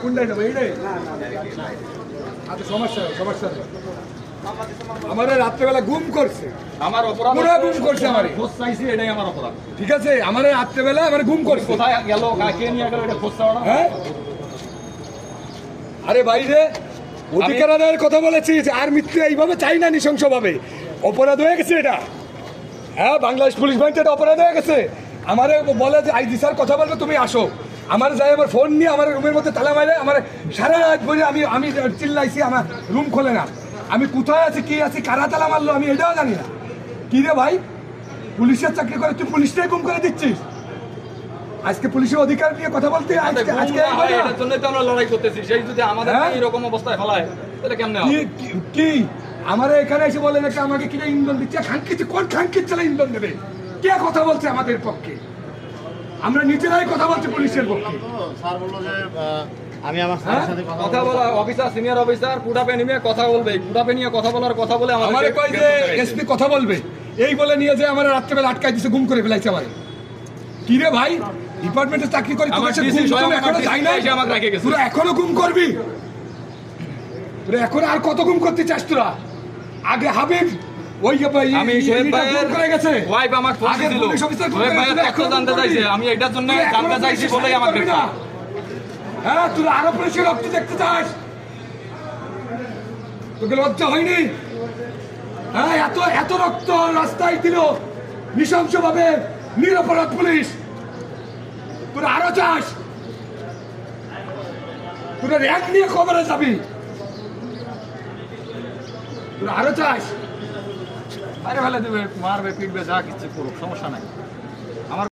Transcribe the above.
কোনটাই না এইটাই আচ্ছা সমস্যা সমস্যা আমার রাত্রেবেলা গুম করছে আমার অপরাধ গুম করছে আমার খোঁজ চাইছি এটাই আমার অপরাধ ঠিক আছে আমার রাত্রেবেলা আমার গুম করছে কোথায় গেল কাকে নিয়ে গেল এটা খোঁজ চাওয়া হ্যাঁ আরে ভাই রে অধিকার আদায়ের কথা বলেছিস আর মৃত্যু এইভাবে চাই না নৃশংসভাবে অপরাধ হয়ে গেছে এটা হ্যাঁ বাংলাদেশ পুলিশ বাহিনীতে এটা অপরাধ হয়ে গেছে আমারে বলে যে আইজি স্যার কথা বলবে তুমি আসো আমার যাই আমার ফোন নিয়ে আমার রুমের মধ্যে তালা মারে আমার সারা রাত বলে আমি আমি চিল্লাইছি আমার রুম খোলে না আমি কোথায় আছি কি আছি কারা তালা মারলো আমি এটাও জানি না কি রে ভাই পুলিশের চাকরি করে তুই পুলিশটাই গুম করে দিচ্ছিস আজকে পুলিশের অধিকার নিয়ে কথা বলতে আজকে এটার জন্যই তো আমরা লড়াই করতেছি সেই যদি আমাদের এরকম অবস্থায় ফেলায় তাহলে কেমনে হবে কি আমারে এখানে এসে বলে নাকি আমাকে কিনা ইন্ধন দিচ্ছে খানকিচ্ছ কোন খানকির ছেলে ইন্ধন দেবে কে কথা বলছে আমাদের পক্ষে আমরা নিজেরাই কথা বলছি পুলিশের পক্ষে স্যার বললো যে আমি আমার স্যারের সাথে কথা বলা অফিসার সিনিয়র অফিসার পুডাপে নিয়ে কথা বলবে পুডাপে নিয়ে কথা বলার কথা বলে আমারে কই যে এসপি কথা বলবে এই বলে নিয়ে যে আমার রাত্রেবেলা আটকাই দিছে গুম করে ফেলাইছে আমারে কি রে ভাই ডিপার্টমেন্টে চাকরি করি তোর কাছে গুম তুমি এখনো যাই না আমাকে রেখে গেছে তোরা এখনো গুম করবি তোরা এখন আর কত গুম করতে চাস তোরা আগে হাবিব ওই ভাই আমি শহীদ ভাইয়ের করে গেছে ওয়াইফ আমাকে ফোন দিছিল শহীদ ভাইয়ের তথ্য জানতে চাইছে আমি এটার জন্য জানতে চাইছি বলেই আমাকে হ্যাঁ তুই আরো পুলিশের রক্ত দেখতে চাস তোকে লজ্জা হয়নি হ্যাঁ এত এত রক্ত রাস্তায় দিল নৃশংস ভাবে নিরপরাধ পুলিশ তোরা আরো চাস তোরা র্যাঙ্ক নিয়ে খবরে যাবি তোরা আরো চাস আরে ভালো দেবে মারবে পিটবে যা কিছু করুক সমস্যা নাই